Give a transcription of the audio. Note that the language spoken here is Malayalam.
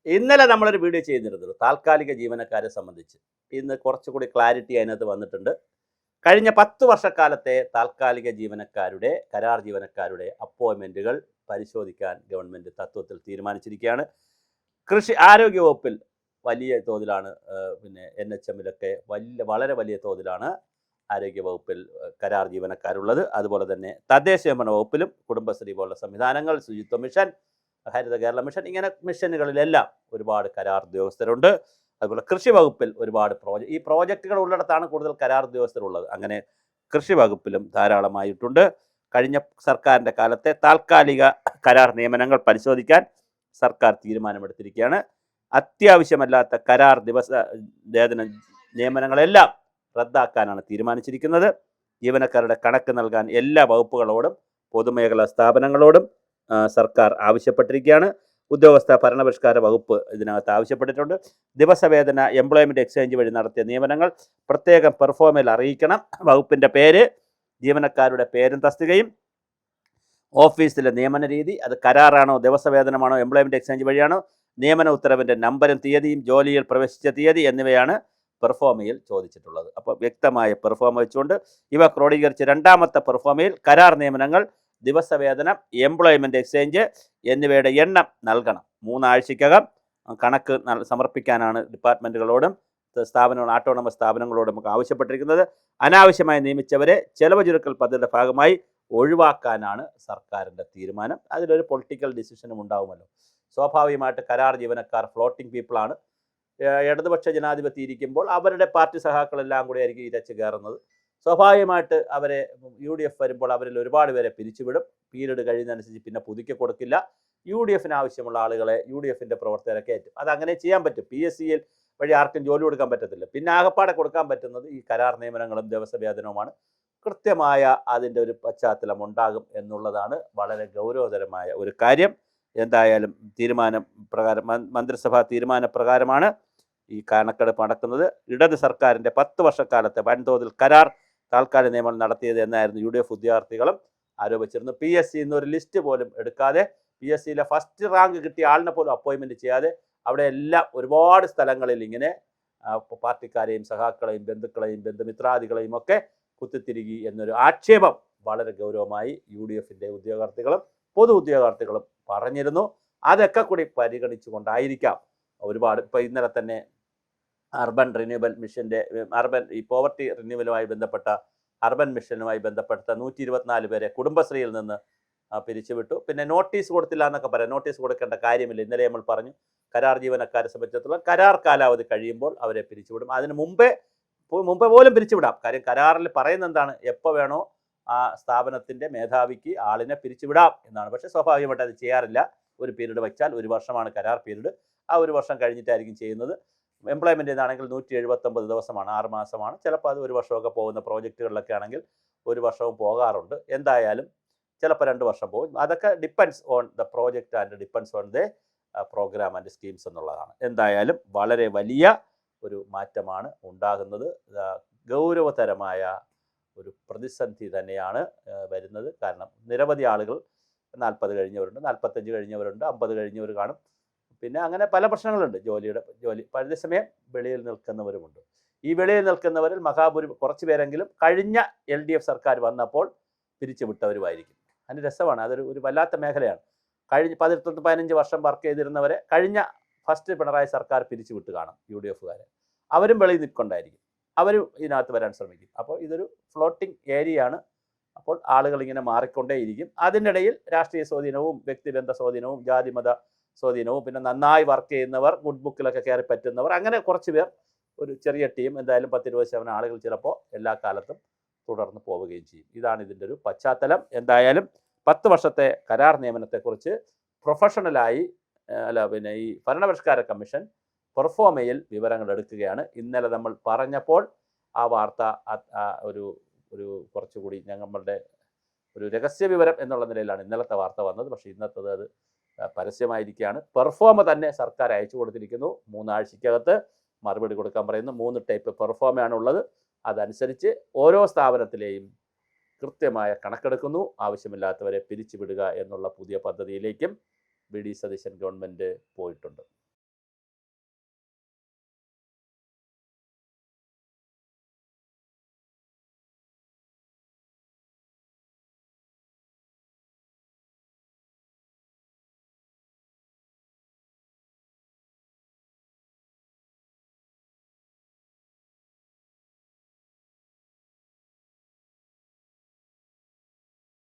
ഇന്നലെ നമ്മളൊരു വീഡിയോ ചെയ്തിരുന്നു താൽക്കാലിക ജീവനക്കാരെ സംബന്ധിച്ച്. ഇന്ന് കുറച്ചുകൂടി ക്ലാരിറ്റി അതിനകത്ത് വന്നിട്ടുണ്ട്. കഴിഞ്ഞ 10 വർഷക്കാലത്തെ താൽക്കാലിക ജീവനക്കാരുടെ, കരാർ ജീവനക്കാരുടെ അപ്പോയിൻമെൻറ്റുകൾ പരിശോധിക്കാൻ ഗവൺമെൻറ് തത്വത്തിൽ തീരുമാനിച്ചിരിക്കുകയാണ്. ആരോഗ്യ വകുപ്പിൽ വലിയ തോതിലാണ്, പിന്നെ NHMലൊക്കെ വളരെ വലിയ തോതിലാണ് ആരോഗ്യ വകുപ്പിൽ കരാർ ജീവനക്കാരുള്ളത്. അതുപോലെ തന്നെ തദ്ദേശഭരണ വകുപ്പിലും കുടുംബശ്രീ പോലുള്ള സംവിധാനങ്ങൾ, ശുചിത്വ മിഷൻ, ഹരിത കേരള മിഷൻ, ഇങ്ങനെ മിഷനുകളിലെല്ലാം ഒരുപാട് കരാർ ഉദ്യോഗസ്ഥരുണ്ട്. അതുപോലെ കൃഷി വകുപ്പിൽ ഒരുപാട് ഈ പ്രോജക്റ്റുകൾ ഉള്ളിടത്താണ് കൂടുതൽ കരാർ ഉദ്യോഗസ്ഥരുള്ളത്. അങ്ങനെ കൃഷി വകുപ്പിലും ധാരാളമായിട്ടുണ്ട്. കഴിഞ്ഞ സർക്കാരിൻ്റെ കാലത്തെ താൽക്കാലിക കരാർ നിയമനങ്ങൾ പരിശോധിക്കാൻ സർക്കാർ തീരുമാനമെടുത്തിരിക്കുകയാണ്. അത്യാവശ്യമല്ലാത്ത കരാർ വേതന നിയമനങ്ങളെല്ലാം റദ്ദാക്കാനാണ് തീരുമാനിച്ചിരിക്കുന്നത്. ജീവനക്കാരുടെ കണക്ക് നൽകാൻ എല്ലാ വകുപ്പുകളോടും പൊതുമേഖലാ സ്ഥാപനങ്ങളോടും സർക്കാർ ആവശ്യപ്പെട്ടിരിക്കുകയാണ്. ഉദ്യോഗസ്ഥ ഭരണപരിഷ്കാര വകുപ്പ് ഇതിനകത്ത് ആവശ്യപ്പെട്ടിട്ടുണ്ട്. ദിവസവേതന എംപ്ലോയ്മെൻറ്റ് എക്സ്ചേഞ്ച് വഴി നടത്തിയ നിയമനങ്ങൾ പ്രത്യേകം പെർഫോമയിൽ അറിയിക്കണം. വകുപ്പിൻ്റെ പേര്, ജീവനക്കാരുടെ പേരും തസ്തികയും, ഓഫീസിലെ നിയമന രീതി, അത് കരാറാണോ ദിവസവേതനമാണോ എംപ്ലോയ്മെൻറ്റ് എക്സ്ചേഞ്ച് വഴിയാണോ, നിയമന ഉത്തരവിൻ്റെ നമ്പരും തീയതിയും, ജോലിയിൽ പ്രവേശിച്ച തീയതി എന്നിവയാണ് പെർഫോമയിൽ ചോദിച്ചിട്ടുള്ളത്. അപ്പോൾ വ്യക്തമായ പെർഫോമ വെച്ചുകൊണ്ട് ഇവ ക്രോഡീകരിച്ച് രണ്ടാമത്തെ പെർഫോമയിൽ കരാർ നിയമനങ്ങൾ, ദിവസവേതനം, എംപ്ലോയ്മെൻറ്റ് എക്സ്ചേഞ്ച് എന്നിവയുടെ എണ്ണം നൽകണം. 3 ആഴ്ചയ്ക്കകം കണക്ക് സമർപ്പിക്കാനാണ് ഡിപ്പാർട്ട്മെൻറ്റുകളോടും ഓട്ടോണമസ് സ്ഥാപനങ്ങളോടും നമുക്ക് ആവശ്യപ്പെട്ടിരിക്കുന്നത്. അനാവശ്യമായി നിയമിച്ചവരെ ചെലവ് ചുരുക്കൽ പദ്ധതിയുടെ ഭാഗമായി ഒഴിവാക്കാനാണ് സർക്കാരിൻ്റെ തീരുമാനം. അതിലൊരു പൊളിറ്റിക്കൽ ഡിസിഷനും ഉണ്ടാവുമല്ലോ. സ്വാഭാവികമായിട്ട് കരാർ ജീവനക്കാർ ഫ്ലോട്ടിംഗ് പീപ്പിളാണ്. ഇടതുപക്ഷ ജനാധിപത്യം ഇരിക്കുമ്പോൾ അവരുടെ പാർട്ടി സഹാക്കളെല്ലാം കൂടി ആയിരിക്കും ഇരച്ച് കയറുന്നത്. സ്വാഭാവികമായിട്ട് അവരെ UDF വരുമ്പോൾ അവരിൽ ഒരുപാട് പേരെ പിരിച്ചുവിടും. പീരീഡ് കഴിയുന്നതനുസരിച്ച് പിന്നെ പുതുക്കി കൊടുക്കില്ല. UDFന് ആവശ്യമുള്ള ആളുകളെ UDFൻ്റെ പ്രവർത്തകരെ കയറ്റും. അതങ്ങനെ ചെയ്യാൻ പറ്റും. PSCയിൽ വഴി ആർക്കും ജോലി കൊടുക്കാൻ പറ്റത്തില്ല. പിന്നെ ആകപ്പാടെ കൊടുക്കാൻ പറ്റുന്നത് ഈ കരാർ നിയമനങ്ങളും ദിവസവേതനവുമാണ്. കൃത്യമായ അതിൻ്റെ ഒരു പശ്ചാത്തലം ഉണ്ടാകും എന്നുള്ളതാണ് വളരെ ഗൗരവതരമായ ഒരു കാര്യം. എന്തായാലും തീരുമാനം പ്രകാരം, മന്ത്രിസഭാ തീരുമാനപ്രകാരമാണ് ഈ കണക്കെടുപ്പ് നടക്കുന്നത്. ഇടത് സർക്കാരിൻ്റെ 10 വർഷക്കാലത്തെ വൻതോതിൽ കരാർ താൽക്കാലിക നിയമനം നടത്തിയത് എന്നായിരുന്നു UDF ഉദ്യോഗാർത്ഥികളും ആരോപിച്ചിരുന്നു. PSC എന്നൊരു ലിസ്റ്റ് പോലും എടുക്കാതെ, PSCയിലെ ഫസ്റ്റ് റാങ്ക് കിട്ടിയ ആളിനെ പോലും അപ്പോയിൻമെൻറ്റ് ചെയ്യാതെ, അവിടെ എല്ലാം ഒരുപാട് സ്ഥലങ്ങളിൽ ഇങ്ങനെ പാർട്ടിക്കാരെയും സഹാക്കളെയും ബന്ധുക്കളെയും ബന്ധുമിത്രാദികളെയും ഒക്കെ കുത്തിത്തിരികി എന്നൊരു ആക്ഷേപം വളരെ ഗൗരവമായി UDFൻ്റെ ഉദ്യോഗാർത്ഥികളും പൊതു ഉദ്യോഗാർത്ഥികളും പറഞ്ഞിരുന്നു. അതൊക്കെ കൂടി പരിഗണിച്ചുകൊണ്ടായിരിക്കാം ഒരുപാട്. ഇപ്പോൾ ഇന്നലെ തന്നെ അർബൻ റിന്യൂവൽ മിഷൻ്റെ ഈ പോവർട്ടി റിന്യൂവലുമായി ബന്ധപ്പെട്ട അർബൻ മിഷനുമായി ബന്ധപ്പെട്ട 124 പേരെ കുടുംബശ്രീയിൽ നിന്ന് പിരിച്ചുവിട്ടു. പിന്നെ നോട്ടീസ് കൊടുത്തില്ല എന്നൊക്കെ പറയാം. നോട്ടീസ് കൊടുക്കേണ്ട കാര്യമില്ല. ഇന്നലെ നമ്മൾ പറഞ്ഞു, കരാർ ജീവനക്കാരെ സംബന്ധിച്ചിടത്തോളം കരാർ കാലാവധി കഴിയുമ്പോൾ അവരെ പിരിച്ചുവിടും. അതിന് മുമ്പേ പോലും പിരിച്ചുവിടാം. കാര്യം കരാറിൽ പറയുന്നത് എന്താണ്, എപ്പോൾ വേണോ ആ സ്ഥാപനത്തിൻ്റെ മേധാവിക്ക് ആളിനെ പിരിച്ചുവിടാം എന്നാണ്. പക്ഷേ സ്വാഭാവികമായിട്ട് അത് ചെയ്യാറില്ല. ഒരു പീരീഡ് വച്ചാൽ 1 വർഷമാണ് കരാർ പീരീഡ്. ആ 1 വർഷം കഴിഞ്ഞിട്ടായിരിക്കും ചെയ്യുന്നത്. എംപ്ലോയ്മെൻറ്റ് എന്നാണെങ്കിൽ 179 ദിവസമാണ്, 6 മാസമാണ്. ചിലപ്പോൾ അത് 1 വർഷമൊക്കെ പോകുന്ന പ്രോജക്റ്റുകളിലൊക്കെ ആണെങ്കിൽ 1 വർഷവും പോകാറുണ്ട്. എന്തായാലും ചിലപ്പോൾ 2 വർഷം പോകും. അതൊക്കെ depends on the project and depends on the programme and schemes എന്നുള്ളതാണ്. എന്തായാലും വളരെ വലിയ ഒരു മാറ്റമാണ് ഉണ്ടാകുന്നത്. ഗൗരവതരമായ ഒരു പ്രതിസന്ധി തന്നെയാണ് വരുന്നത്. കാരണം നിരവധി ആളുകൾ 40 കഴിഞ്ഞവരുണ്ട്, 45 കഴിഞ്ഞവരുണ്ട്, 50 കഴിഞ്ഞവർ കാണും. പിന്നെ അങ്ങനെ പല പ്രശ്നങ്ങളുണ്ട്. ജോലി അതേസമയം വെളിയിൽ നിൽക്കുന്നവരുമുണ്ട്. ഈ വെളിയിൽ നിൽക്കുന്നവരിൽ കുറച്ച് പേരെങ്കിലും കഴിഞ്ഞ LDF സർക്കാർ വന്നപ്പോൾ പിരിച്ചുവിട്ടവരുമായിരിക്കും. അതിന് രസമാണ്. അതൊരു വല്ലാത്ത മേഖലയാണ്. കഴിഞ്ഞ 15 വർഷം വർക്ക് ചെയ്തിരുന്നവരെ കഴിഞ്ഞ ഫസ്റ്റ് പിണറായി സർക്കാർ പിരിച്ചുവിട്ട് കാണും UDFകാരെ. അവരും വെളിയിൽ നിൽക്കൊണ്ടായിരിക്കും. അവരും ഇതിനകത്ത് വരാൻ ശ്രമിക്കും. അപ്പോൾ ഇതൊരു ഫ്ലോട്ടിംഗ് ഏരിയയാണ്. അപ്പോൾ ആളുകൾ ഇങ്ങനെ മാറിക്കൊണ്ടേയിരിക്കും. അതിനിടയിൽ രാഷ്ട്രീയ സ്വാധീനവും വ്യക്തിബന്ധ സ്വാധീനവും ജാതിമത സ്വാധീനവും പിന്നെ നന്നായി വർക്ക് ചെയ്യുന്നവർ, ഗുഡ് ബുക്കിലൊക്കെ കയറി പറ്റുന്നവർ, അങ്ങനെ കുറച്ച് പേർ, ഒരു ചെറിയ ടീം, എന്തായാലും 10-20% ആളുകൾ ചിലപ്പോൾ എല്ലാ കാലത്തും തുടർന്ന് പോവുകയും ചെയ്യും. ഇതാണ് ഇതിൻ്റെ ഒരു പശ്ചാത്തലം. എന്തായാലും 10 വർഷത്തെ കരാർ നിയമനത്തെക്കുറിച്ച് പ്രൊഫഷണലായി പിന്നെ ഈ ഭരണപരിഷ്കാര കമ്മീഷൻ പെർഫോമയിൽ വിവരങ്ങൾ എടുക്കുകയാണ്. ഇന്നലെ നമ്മൾ പറഞ്ഞപ്പോൾ ആ വാർത്ത ഒരു കുറച്ചുകൂടി ഞങ്ങളുടെ ഒരു രഹസ്യ വിവരം എന്നുള്ള നിലയിലാണ് ഇന്നലത്തെ വാർത്ത വന്നത്. പക്ഷേ ഇന്നത്തത് അത് പരസ്യമായിരിക്കുകയാണ്. പെർഫോമ തന്നെ സർക്കാർ അയച്ചു കൊടുത്തിരിക്കുന്നു. 3 ആഴ്ചയ്ക്കകത്ത് മറുപടി കൊടുക്കാൻ പറയുന്നു. 3 ടൈപ്പ് പെർഫോമയാണ് ഉള്ളത്. അതനുസരിച്ച് ഓരോ സ്ഥാപനത്തിലെയും കൃത്യമായ കണക്കെടുക്കുന്നു. ആവശ്യമില്ലാത്തവരെ പിരിച്ചുവിടുക എന്നുള്ള പുതിയ പദ്ധതിയിലേക്കും VD സതീശൻ ഗവൺമെൻറ് പോയിട്ടുണ്ട്.